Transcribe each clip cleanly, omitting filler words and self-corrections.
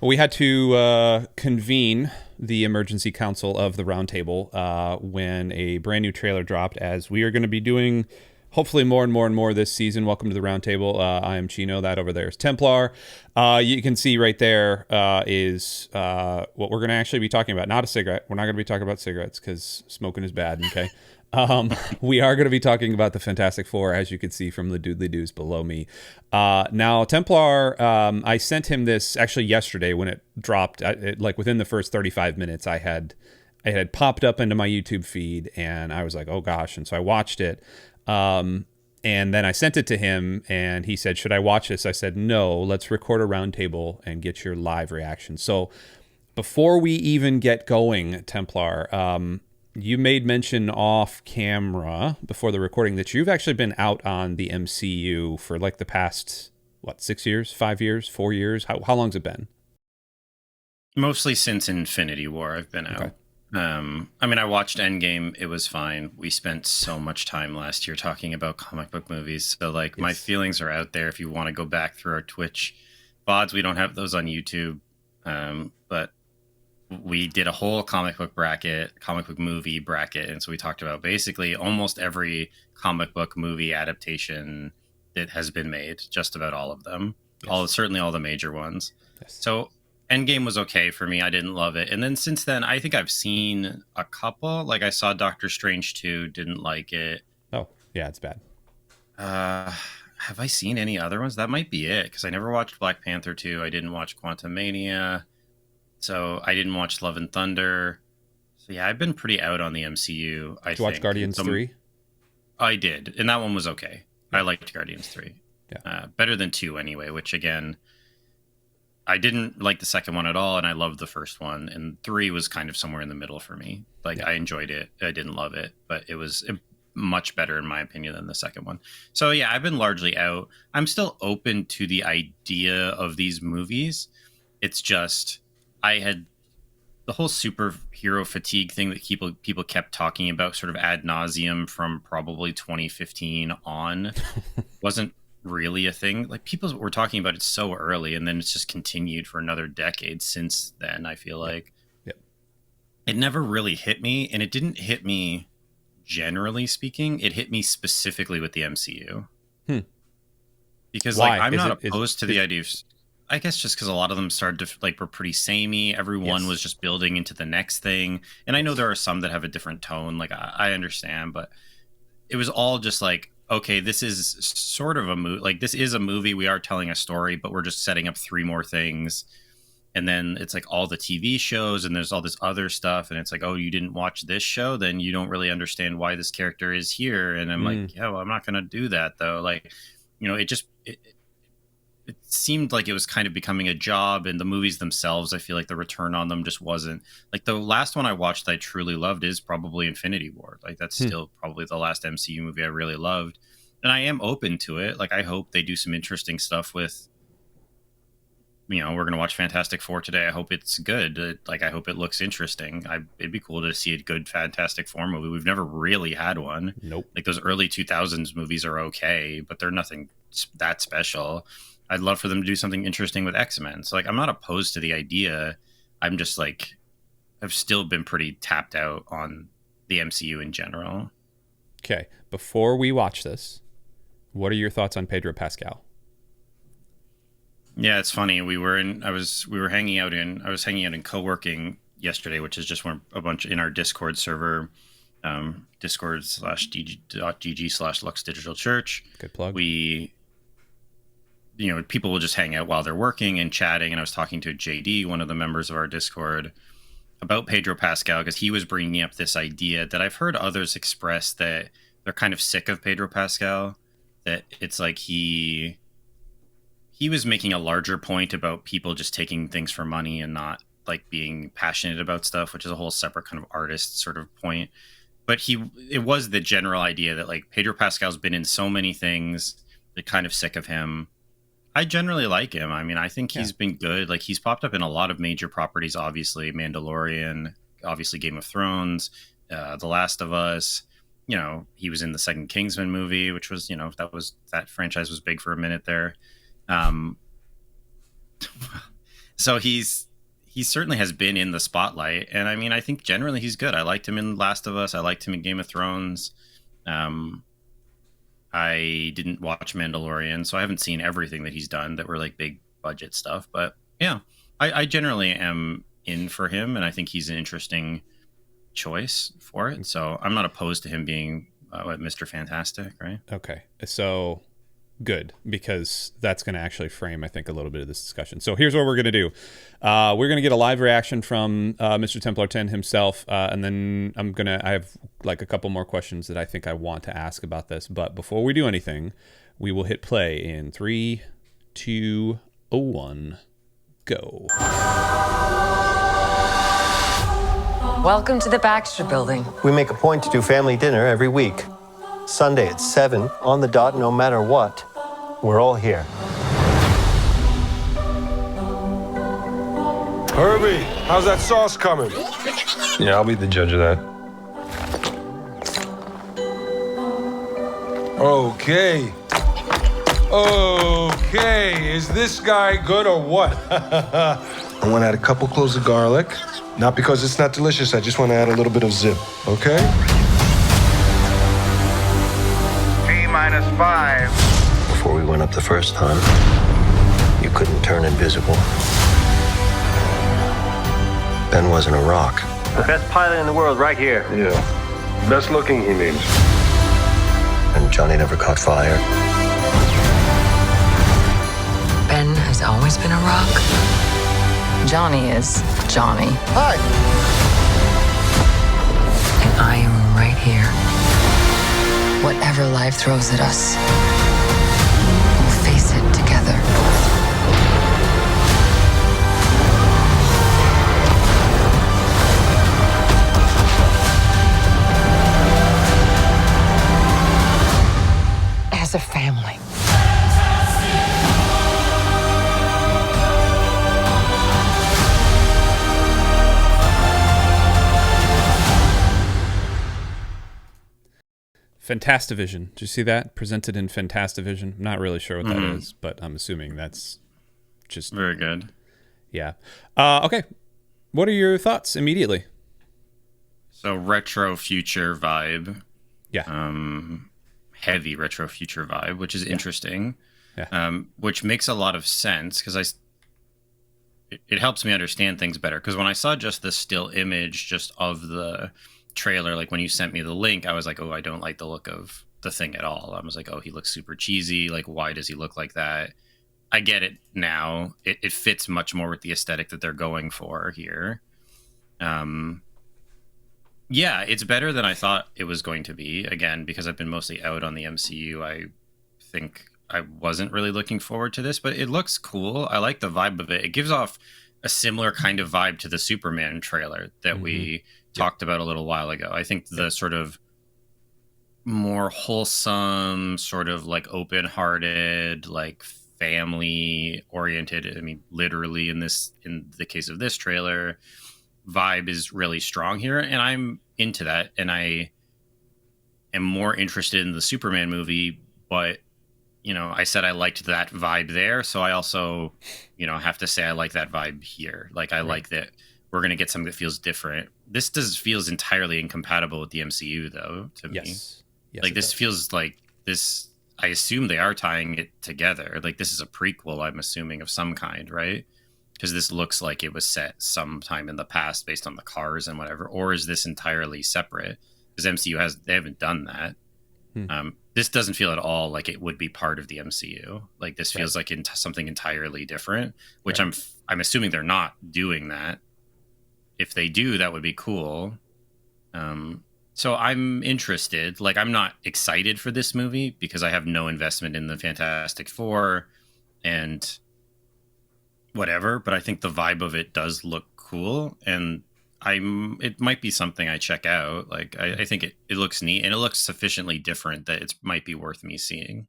We had to convene the emergency council of the Roundtable when a brand new trailer dropped, as we are going to be doing hopefully more and more and more this season. Welcome to the Roundtable. I am Chino. That over there is Templar. You can see right there is what we're going to actually be talking about. Not a cigarette. We're not going to be talking about cigarettes because smoking is bad, okay? We are going to be talking about the Fantastic Four, as you can see from the doodly-doos below me. Now, Templar, I sent him this actually yesterday when it dropped. Like within the first 35 minutes, it had popped up into my YouTube feed, and I was like, oh gosh. And so I watched it. And then I sent it to him, and he said, should I watch this? I said, no, let's record a roundtable and get your live reaction. So before we even get going, Templar, you made mention off camera before the recording that you've actually been out on the MCU for like the past, 6 years, 5 years, 4 years? How long's it been? Mostly since Infinity War, I've been out. Okay. I watched Endgame. It was fine. We spent so much time last year talking about comic book movies. So, my feelings are out there. If you want to go back through our Twitch VODs, we don't have those on YouTube. But we did a whole comic book movie bracket. And so we talked about basically almost every comic book movie adaptation that has been made, just about all of them. Yes. Certainly all the major ones. Yes. So Endgame was okay for me. I didn't love it. And then since then, I think I've seen a couple. Like I saw Doctor Strange 2, didn't like it. Oh, yeah, it's bad. Have I seen any other ones? That might be it, because I never watched Black Panther 2. I didn't watch Quantumania. So I didn't watch Love and Thunder. So yeah, I've been pretty out on the MCU, I think. Did you watch Guardians 3? I did. And that one was okay. Yeah. I liked Guardians 3. Yeah. Better than 2 anyway, which again, I didn't like the second one at all, and I loved the first one. And 3 was kind of somewhere in the middle for me. I enjoyed it. I didn't love it, but it was much better, in my opinion, than the second one. So yeah, I've been largely out. I'm still open to the idea of these movies. It's just, I had the whole superhero fatigue thing that people kept talking about sort of ad nauseum from probably 2015 on wasn't really a thing. People were talking about it so early, and then it's just continued for another decade since then. I feel like it never really hit me, and it didn't hit me generally speaking. It hit me specifically with the MCU. Because Why? I'm not opposed to the idea of, I guess just because a lot of them started to were pretty samey. Everyone was just building into the next thing, and I know there are some that have a different tone. I understand, but it was all just okay, this is sort of a movie. This is a movie. We are telling a story, but we're just setting up 3 more things. And then it's all the TV shows, and there's all this other stuff. And it's oh, you didn't watch this show? Then you don't really understand why this character is here. And I'm yeah, well, I'm not going to do that though. It seemed like it was kind of becoming a job, and the movies themselves, I feel like the return on them just wasn't. The last one I watched that I truly loved is probably Infinity War. That's still probably the last MCU movie I really loved, and I am open to it. I hope they do some interesting stuff with, we're going to watch Fantastic Four today. I hope it's good. I hope it looks interesting. It'd be cool to see a good Fantastic Four movie. We've never really had one. Nope. Those early 2000s movies are okay, but they're nothing that special. I'd love for them to do something interesting with X-Men. So I'm not opposed to the idea. I'm just I've still been pretty tapped out on the MCU in general. Okay. Before we watch this, what are your thoughts on Pedro Pascal? Yeah, it's funny. I was hanging out in co-working yesterday, which is just a bunch in our Discord server, discord.gg/Lux Digital Church. Good plug. People will just hang out while they're working and chatting. And I was talking to JD, one of the members of our Discord, about Pedro Pascal, because he was bringing up this idea that I've heard others express, that they're kind of sick of Pedro Pascal, that it's he was making a larger point about people just taking things for money and not being passionate about stuff, which is a whole separate kind of artist sort of point. But it was the general idea that Pedro Pascal's been in so many things, they're kind of sick of him. I generally like him. I think he's been good. He's popped up in a lot of major properties, obviously Mandalorian, obviously Game of Thrones, The Last of Us. He was in the second Kingsman movie, which was, that franchise was big for a minute there. So he certainly has been in the spotlight, and I mean, I think generally he's good. I liked him in Last of Us. I liked him in Game of Thrones. I didn't watch Mandalorian, so I haven't seen everything that he's done that were like big budget stuff. But yeah, I generally am in for him, and I think he's an interesting choice for it. So I'm not opposed to him being Mr. Fantastic, right? Okay, so good, because that's going to actually frame, I think, a little bit of this discussion. So here's what we're going to do. We're going to get a live reaction from Mr. Templar 10 himself, and then I have like a couple more questions that I think I want to ask about this. But before we do anything, we will hit play in 3, 2, 1, go. Welcome to the Baxter Building. We make a point to do family dinner every week. Sunday at 7, on the dot, no matter what. We're all here. Herbie, how's that sauce coming? Yeah, I'll be the judge of that. Okay. Okay, is this guy good or what? I want to add a couple cloves of garlic. Not because it's not delicious, I just want to add a little bit of zip, okay? T-5. Before we went up the first time, you couldn't turn invisible. Ben wasn't a rock. The best pilot in the world right here. Yeah. Best looking, he means. And Johnny never caught fire. Ben has always been a rock. Johnny is Johnny. Hi! And I am right here. Whatever life throws at us, we'll face it together. As a family. Fantastivision. Did you see that? Presented in Fantastivision. I'm not really sure what that is, but I'm assuming that's just... Very good. Yeah. Okay. What are your thoughts immediately? So retro future vibe. Yeah. Heavy retro future vibe, which is interesting. Yeah. Which makes a lot of sense because it helps me understand things better. Because when I saw just the still image just of the trailer, like when you sent me the link, I was like, oh, I don't like the look of the thing at all. I was like, oh, he looks super cheesy. Like, why does he look like that? I get it now. It fits much more with the aesthetic that they're going for here. Yeah, it's better than I thought it was going to be. Again, because I've been mostly out on the MCU, I think I wasn't really looking forward to this, but it looks cool. I like the vibe of it. It gives off a similar kind of vibe to the Superman trailer that we talked about a little while ago. I think the sort of more wholesome, sort of like open-hearted, like family-oriented, I mean, literally in the case of this trailer, vibe is really strong here, and I'm into that, and I am more interested in the Superman movie, but you know, I said I liked that vibe there, so I also, you know, have to say I like that vibe here. Like, I like that we're going to get something that feels different. This feels entirely incompatible with the MCU, though, to me. Yes, like, this feels like this, I assume they are tying it together. Like, this is a prequel, I'm assuming, of some kind, right? Because this looks like it was set sometime in the past based on the cars and whatever. Or is this entirely separate? Because MCU they haven't done that. This doesn't feel at all like it would be part of the MCU. Like, this feels like something entirely different, which I'm assuming they're not doing that. If they do, that would be cool. So I'm interested. Like, I'm not excited for this movie because I have no investment in the Fantastic Four and whatever, but I think the vibe of it does look cool, and it might be something I check out. Like, I think it looks neat, and it looks sufficiently different that it might be worth me seeing.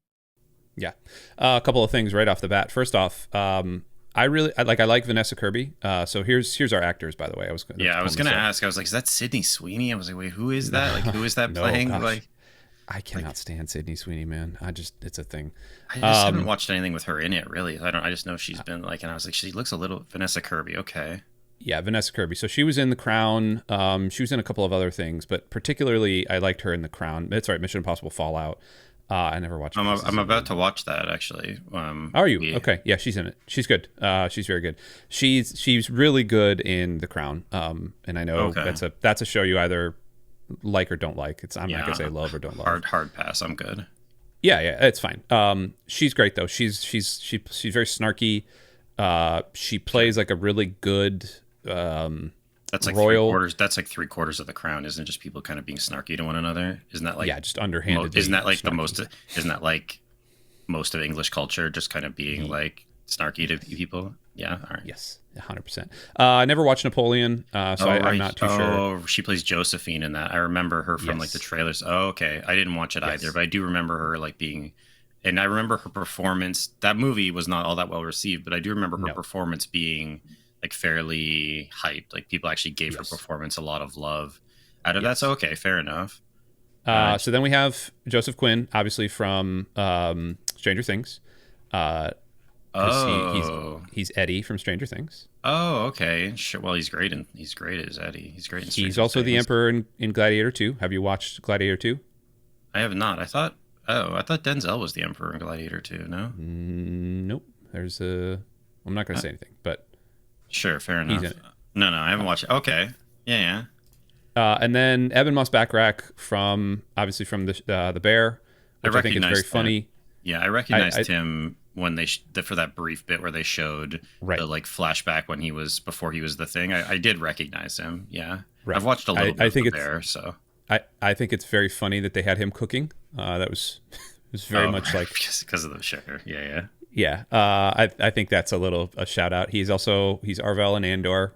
Yeah. A couple of things right off the bat. First off, I like Vanessa Kirby. So here's our actors, by the way. I was going to ask. I was like, is that Sydney Sweeney? I was like, wait, who is that? Like, who is that playing? Gosh. Like, I cannot stand Sydney Sweeney, man. It's a thing. I just haven't watched anything with her in it, really. I just know she's been like, and I was like, she looks a little Vanessa Kirby. Okay. Yeah, Vanessa Kirby. So she was in The Crown. She was in a couple of other things, but particularly I liked her in The Crown. That's right, Mission Impossible Fallout. I never watched. I'm about to watch that actually. Are you? Okay. Yeah, she's in it. She's good. She's very good. She's really good in The Crown. And I know that's a show you either like or don't like. I'm not gonna say love or don't love. Hard pass. I'm good. Yeah, it's fine. She's great though. She's very snarky. She plays like a really good that's like royal. That's like 3/4 of The Crown, isn't it? Just people kind of being snarky to one another. Isn't that like just underhanded? Isn't that like snarky. Isn't that like most of English culture just kind of being like snarky to people? Yeah. All right. Yes. 100%. I never watched Napoleon, so I'm not too sure. Oh, she plays Josephine in that. I remember her from like the trailers. Oh, okay. I didn't watch it either, but I do remember her like being, and I remember her performance. That movie was not all that well received, but I do remember her performance being like fairly hyped. Like people actually gave her performance a lot of love out of that. So okay, fair enough. So then we have Joseph Quinn, obviously from Stranger Things. He's Eddie from Stranger Things. Oh, okay. Sure. Well, he's great as Eddie. He's great in Stranger He's also Things. the Emperor in Gladiator 2. Have you watched Gladiator 2? I have not. I thought Denzel was the Emperor in Gladiator 2, no? Nope. I'm not going to say anything, but sure, fair enough. He's in it. No, I haven't watched it. Okay. Yeah. And then Evan Moss Backrack from the Bear, which I think is very funny. Yeah, I recognized him when they for that brief bit where they showed the like flashback before he was the Thing. I did recognize him. Yeah, right. I've watched a little bit of The Bear, so I think it's very funny that they had him cooking. That was very much like because of the sugar. Yeah. Yeah, I think that's a shout out. He's Arvel in Andor.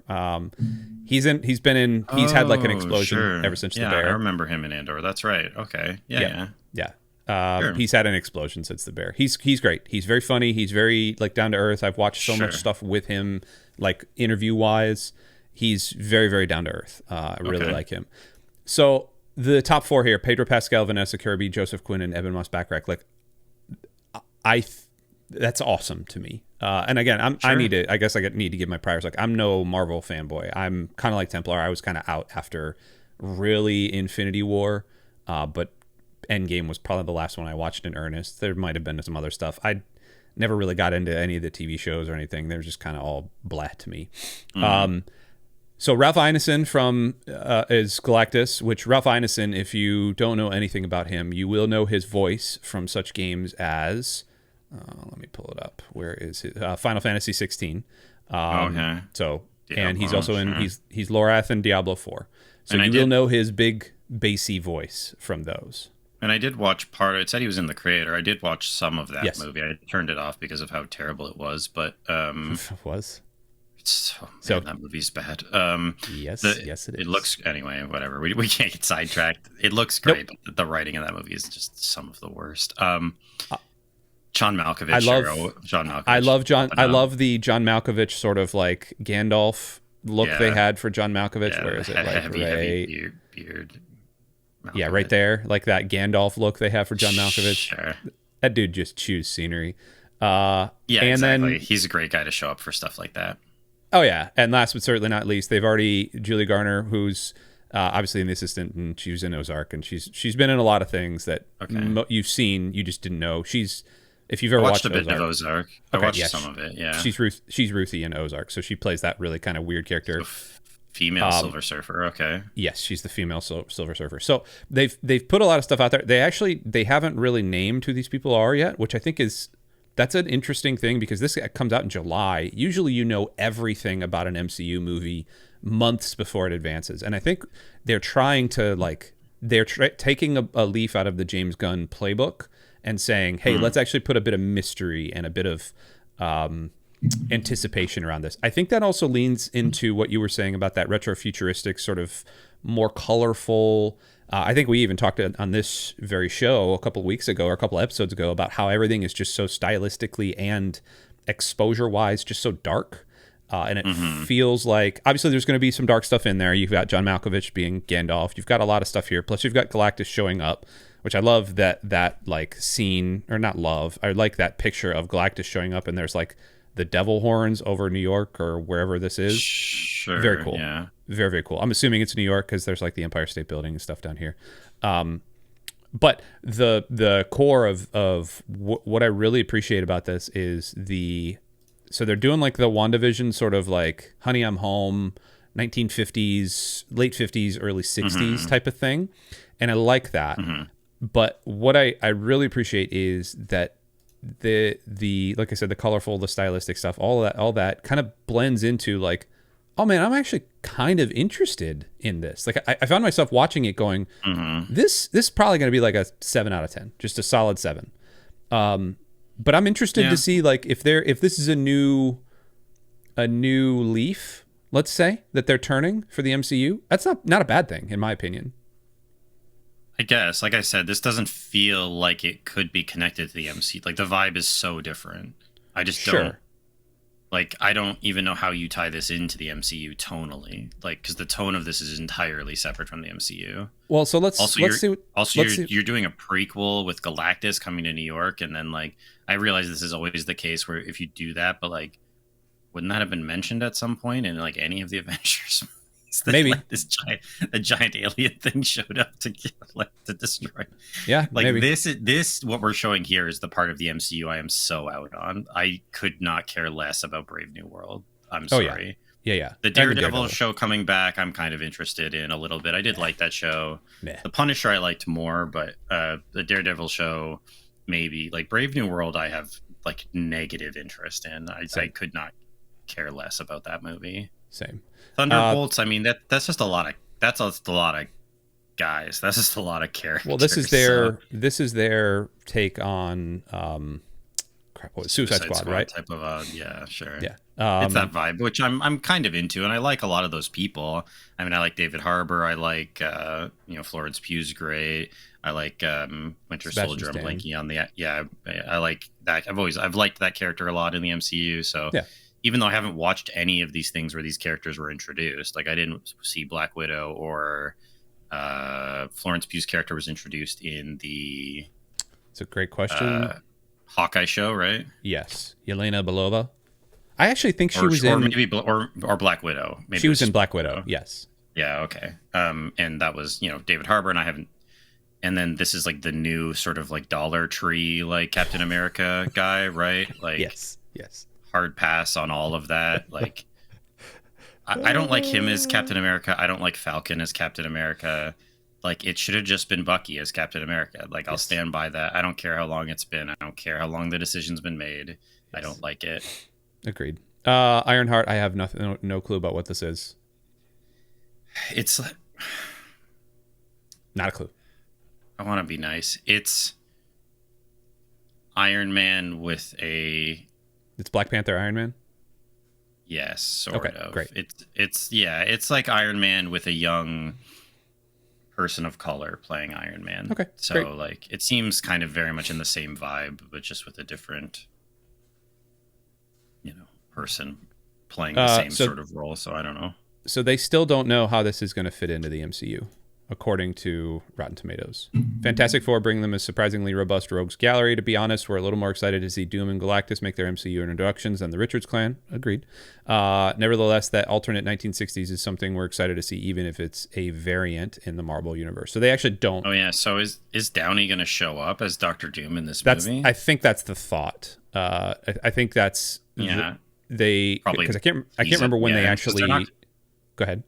He's had like an explosion ever since the Bear. I remember him in Andor. That's right. Okay. Yeah. Sure. He's had an explosion since the Bear. He's great. He's very funny. He's very like down to earth. I've watched so much stuff with him, like interview wise. He's very, very down to earth. I really like him. So the top four here: Pedro Pascal, Vanessa Kirby, Joseph Quinn, and Evan Moss Backrack. Like, that's awesome to me. And again, I need to give my priors. Like, I'm no Marvel fanboy. I'm kind of like Templar. I was kind of out after really Infinity War, but Endgame was probably the last one I watched in earnest. There might have been some other stuff. I never really got into any of the TV shows or anything. They were just kind of all blah to me. So Ralph Ineson is Galactus, which Ralph Ineson, if you don't know anything about him, you will know his voice from such games as, let me pull it up. Where is it? Final Fantasy 16. Okay. So, and he's also he's Lorath in Diablo 4. So you will know his big bassy voice from those. And I did watch it said he was in The Creator. I did watch some of that movie. I turned it off because of how terrible it was, but it was. So that movie's bad. Yes, it is. It looks, anyway, whatever. We can't get sidetracked. It looks great, but the writing in that movie is just some of the worst. John Malkovich. John Malkovich. I love the John Malkovich sort of like Gandalf look they had for John Malkovich. Yeah, where is it? Like heavy beard. Malkovich. Yeah, right there, like that Gandalf look they have for John Malkovich. Sure. That dude just chews scenery. Yeah, and exactly. Then, he's a great guy to show up for stuff like that. Oh yeah, and last but certainly not least, they've already Julie Garner, who's obviously an assistant, and she was in Ozark, and she's been in a lot of things that you've seen, you just didn't know. If you've ever watched a bit of Ozark, I watched some of it. Yeah, she's Ruthie in Ozark, so she plays that really kind of weird character. Female Silver Surfer. Okay. Yes, she's the female Silver Surfer. So they've put a lot of stuff out there. They haven't really named who these people are yet, which I think that's an interesting thing because this comes out in July. Usually you know everything about an MCU movie months before it advances. And I think they're trying to taking a leaf out of the James Gunn playbook and saying, hey, let's actually put a bit of mystery and a bit of anticipation around this. I think that also leans into what you were saying about that retro-futuristic sort of more colorful. I think we even talked on this very show a couple of weeks ago or a couple of episodes ago about how everything is just so stylistically and exposure-wise just so dark. And it feels like, obviously there's going to be some dark stuff in there. You've got John Malkovich being Gandalf. You've got a lot of stuff here. Plus you've got Galactus showing up, which I love that like scene, or not love. I like that picture of Galactus showing up and there's like the devil horns over New York or wherever this is. Sure. Very cool. Yeah. Very, very cool. I'm assuming it's New York because there's like the Empire State Building and stuff down here. But the core of what I really appreciate about this is so they're doing like the WandaVision sort of like Honey, I'm Home, 1950s, late 50s, early 60s type of thing. And I like that. But what I really appreciate is that the like I said, the colorful, the stylistic stuff, all that kind of blends into like, oh man, I'm actually kind of interested in this. Like I found myself watching it going, this is probably going to be like a 7 out of 10, just a solid 7. But I'm interested to see like if this is a new leaf, let's say, that they're turning for the MCU. That's not a bad thing in my opinion. I guess, like I said, this doesn't feel like it could be connected to the MCU. Like the vibe is so different. I just don't. Like, I don't even know how you tie this into the MCU tonally. Like, because the tone of this is entirely separate from the MCU. Well, so let's see. You're doing a prequel with Galactus coming to New York, and then like I realize this is always the case where if you do that, but like, wouldn't that have been mentioned at some point in like any of the Avengers movies? That, maybe like, this giant alien thing showed up to destroy. Yeah, like maybe. This what we're showing here is the part of the MCU I am so out on. I could not care less about Brave New World. I'm sorry. Yeah. The Daredevil show coming back, I'm kind of interested in a little bit. I did like that show. The Punisher I liked more, but the Daredevil show, maybe. Like Brave New World, I have like negative interest in. I could not care less about that movie. Same. Thunderbolts, I mean that's just a lot of guys. That's just a lot of characters. Well, this is their take on Suicide Squad, right? Type of yeah, sure. Yeah. It's that vibe, which I'm kind of into, and I like a lot of those people. I mean, I like David Harbour. I like Florence Pugh's great. I like Winter Soldier. I'm blanking on the I like that. I've liked that character a lot in the MCU. So yeah. Even though I haven't watched any of these things where these characters were introduced, like I didn't see Black Widow or Florence Pugh's character was introduced in the. It's a great question. Hawkeye show, right? Yes, Yelena Belova. I actually think she was in or Black Widow. Maybe she was in Black Widow. Yes. Yeah. Okay. And that was David Harbour, and I haven't. And then this is like the new sort of like Dollar Tree like Captain America guy, right? Like yes. Hard pass on all of that. Like I don't like him as Captain America. I don't like Falcon as Captain America. Like it should have just been Bucky as Captain America. Like I'll stand by that. I don't care how long it's been. I don't care how long the decision's been made. Yes. I don't like it. Agreed. Ironheart, I have no clue about what this is. It's not a clue. I want to be nice. It's Iron Man with a. It's Black Panther Iron Man? Yes, sort of. Great. It's like Iron Man with a young person of color playing Iron Man. Okay. So great. Like it seems kind of very much in the same vibe, but just with a different person playing the same sort of role. So I don't know. So they still don't know how this is going to fit into the MCU, according to Rotten Tomatoes. Fantastic Four bring them a surprisingly robust rogues gallery. To be honest, we're a little more excited to see Doom and Galactus make their MCU introductions than the Richards clan. Agreed. Nevertheless, that alternate 1960s is something we're excited to see, even if it's a variant in the Marvel universe. So they actually don't. Oh yeah. So is Downey going to show up as Dr. Doom in this movie? I think that's the thought. I think that's they probably because I can't remember when they actually. Go ahead.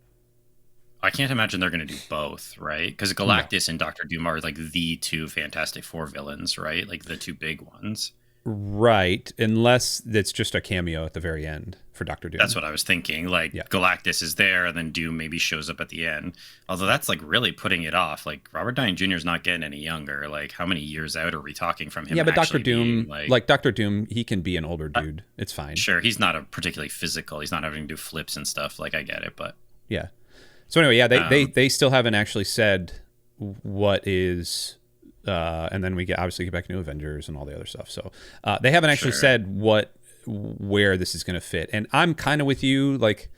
I can't imagine they're going to do both, right? Because Galactus and Doctor Doom are like the two Fantastic Four villains, right? Like the two big ones. Right. Unless it's just a cameo at the very end for Doctor Doom. That's what I was thinking. Like Galactus is there and then Doom maybe shows up at the end. Although that's like really putting it off. Like Robert Downey Jr. is not getting any younger. Like how many years out are we talking from him? Yeah, but Doctor Doom, like Doctor Doom, he can be an older dude. It's fine. Sure. He's not a particularly physical. He's not having to do flips and stuff. Like I get it, but. Yeah. So anyway, yeah, they still haven't actually said what is, and then we obviously get back into Avengers and all the other stuff. So they haven't actually said what where this is going to fit. And I'm kind of with you. Like,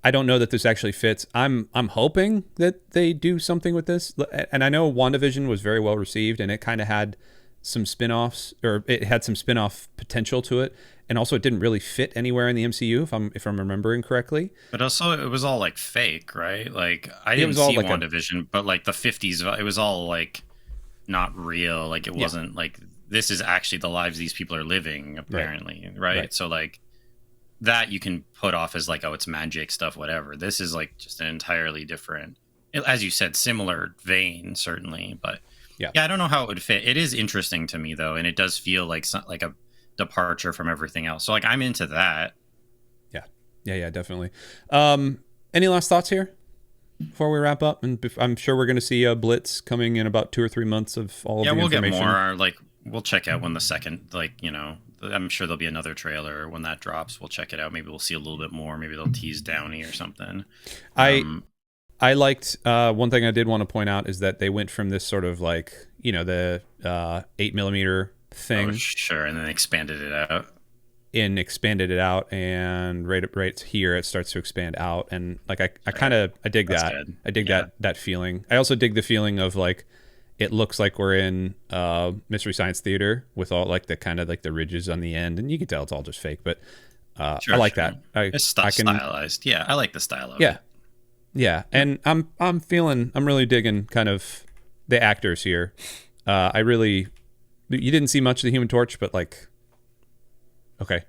I don't know that this actually fits. I'm hoping that they do something with this. And I know WandaVision was very well received, and it kind of had some spin-offs, or it had some spin-off potential to it. And also it didn't really fit anywhere in the MCU, if I'm remembering correctly. But also it was all like fake, right? Like I didn't see like WandaVision, but like the 50s, it was all like not real. Like it wasn't like, this is actually the lives these people are living, apparently, right? So like that you can put off as like, oh, it's magic stuff, whatever. This is like just an entirely different, as you said, similar vein, certainly. But yeah, I don't know how it would fit. It is interesting to me though, and it does feel like a departure from everything else. So like I'm into that. Yeah, definitely. Any last thoughts here before we wrap up? And I'm sure we're going to see a blitz coming in about 2 or 3 months of all of the information. We'll get more. Like we'll check out when the second, like, you know, I'm sure there'll be another trailer when that drops. We'll check it out. Maybe we'll see a little bit more. Maybe they'll tease Downey or something. I liked one thing I did want to point out is that they went from this sort of like, you know, the 8mm thing. Oh, sure, and then expanded it out. And right here it starts to expand out, and like I dig that. Good. I dig that feeling. I also dig the feeling of like it looks like we're in Mystery Science Theater with all like the kind of like the ridges on the end, and you can tell it's all just fake, but I like that. It's stylized. Yeah, I like the style of it. Yeah, and I'm really digging kind of the actors here. You didn't see much of the Human Torch, but like, okay.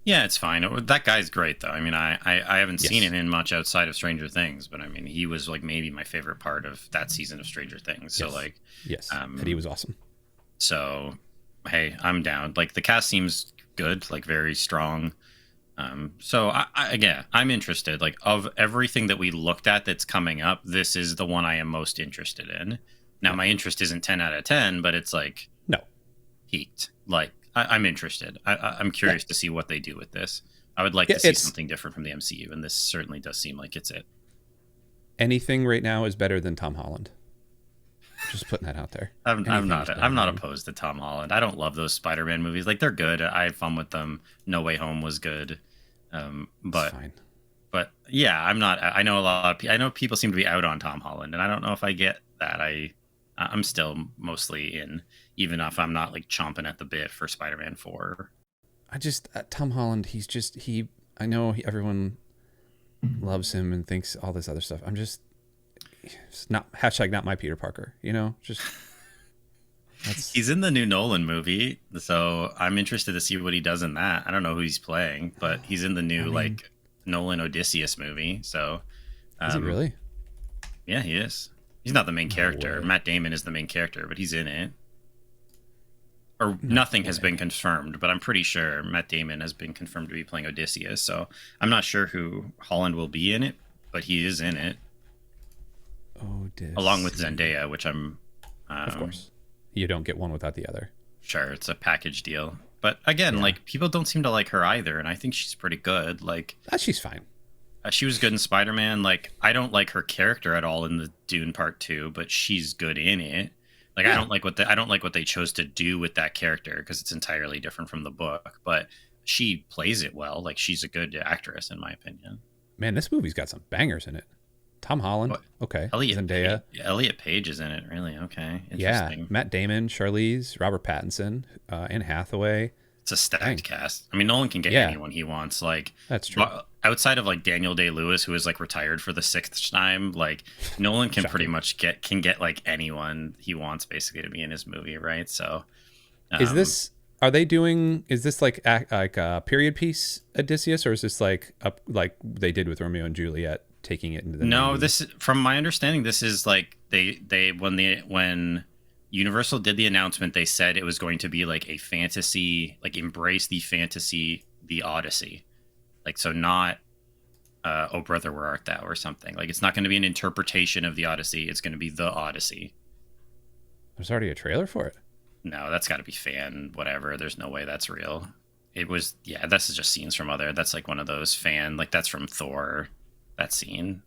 Yeah, it's fine. That guy's great, though. I mean, I haven't seen him in much outside of Stranger Things, but I mean, he was like maybe my favorite part of that season of Stranger Things. So and he was awesome. So, hey, I'm down. Like the cast seems good, like very strong. So I'm interested. Like of everything that we looked at that's coming up, this is the one I am most interested in. Now, my interest isn't 10 out of 10, but it's like peaked. Like I'm interested. I'm curious to see what they do with this. I would like to see something different from the MCU, and this certainly does seem like it's it. Anything right now is better than Tom Holland. Just putting that out there. I'm not opposed to Tom Holland. I don't love those Spider-Man movies. Like they're good. I had fun with them. No Way Home was good. But fine. But yeah, I'm not. I know I know people seem to be out on Tom Holland, and I don't know if I get that. I'm still mostly in, even if I'm not like chomping at the bit for Spider-Man 4. I just Tom Holland. I know everyone loves him and thinks all this other stuff. It's not not my Peter Parker. You know, just. He's in the new Nolan movie, so I'm interested to see what he does in that. I don't know who he's playing, but he's in the new like Nolan Odysseus movie. So, is he really? Yeah, he is. He's not the main character. Matt Damon is the main character, but he's in it. Or nothing has been confirmed, but I'm pretty sure Matt Damon has been confirmed to be playing Odysseus. So I'm not sure who Holland will be in it, but he is in it. Odysseus. Along with Zendaya, which I'm. Of course. You don't get one without the other. Sure, it's a package deal. But again, like people don't seem to like her either, and I think she's pretty good. Like she's fine. She was good in Spider-Man. Like I don't like her character at all in the Dune Part 2, but she's good in it. Like I don't like what they chose to do with that character because it's entirely different from the book. But she plays it well. Like she's a good actress in my opinion. Man, this movie's got some bangers in it. Tom Holland, okay. Zendaya. Elliot Page is in it, really? Okay, interesting. Yeah, Matt Damon, Charlize, Robert Pattinson, Anne Hathaway. It's a stacked cast. I mean, Nolan can get anyone he wants. Like that's true. Outside of like Daniel Day-Lewis, who is like retired for the 6th time, like Nolan can pretty much get like anyone he wants basically to be in his movie, right? So, is this like a period piece Odysseus, or is this like they did with Romeo and Juliet? Taking it into the this is, from my understanding, this is like when Universal did the announcement, they said it was going to be like a fantasy, like embrace the fantasy, the Odyssey, like so not Oh Brother Where Art Thou or something. Like it's not going to be an interpretation of the Odyssey, it's going to be the Odyssey. There's already a trailer for it. No, that's got to be fan whatever. There's no way that's real. It was this is just scenes from that's like one of those fan, like that's from Thor. That scene.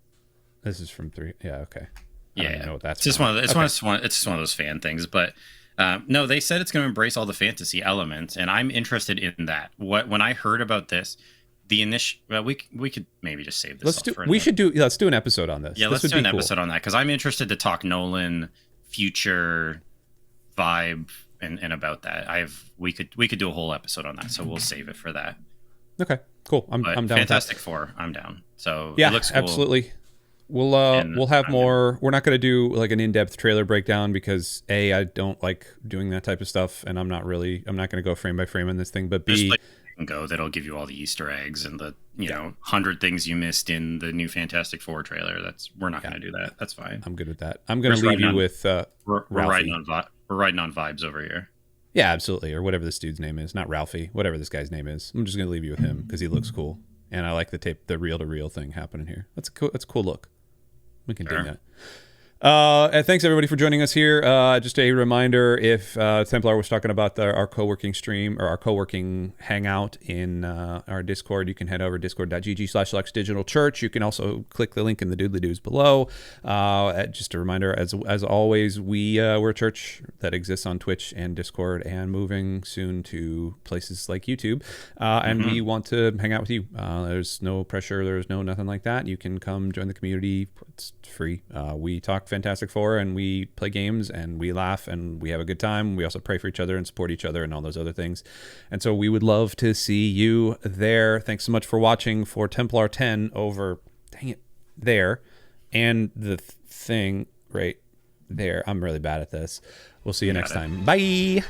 This is from 3. Yeah, okay. Yeah, I don't know what that's. It's just one of it's just one of those fan things. But No, they said it's going to embrace all the fantasy elements, and I'm interested in that. When I heard about this, the initial, well, we could maybe just save this. Let's do an episode on this. Yeah, let's do an episode on that, because I'm interested to talk Nolan future vibe and about that. We could do a whole episode on that, so we'll save it for that. Okay, cool. I'm down. Fantastic Four, I'm down. So yeah, it looks cool. Absolutely. We'll have more. We're not going to do like an in-depth trailer breakdown because A, I don't like doing that type of stuff, and I'm not going to go frame by frame on this thing. But B, just like go that'll give you all the Easter eggs and the 100 things you missed in the new Fantastic Four trailer. We're not going to do that. That's fine. I'm good with that. I'm going to leave you with we're riding on vibes over here. Yeah, absolutely. Or whatever this dude's name is, not Ralphie. Whatever this guy's name is. I'm just going to leave you with him because he looks cool, and I like the reel-to-reel thing happening here. That's a cool look. We can do that. And thanks everybody for joining us here. Just a reminder, if Templar was talking about our co-working stream or our co-working hangout in our Discord, you can head over to discord.gg/luxdigitalchurch. You can also click the link in the doodly-doos below. Just a reminder, as always, we're a church that exists on Twitch and Discord and moving soon to places like YouTube. And we want to hang out with you. There's no pressure. There's nothing like that. You can come join the community. It's free. We talk Fantastic Four and we play games and we laugh and we have a good time. We also pray for each other and support each other and all those other things. And so we would love to see you there. Thanks so much for watching for Templar 10 over, there. And the thing right there. I'm really bad at this. We'll see you next time. Bye.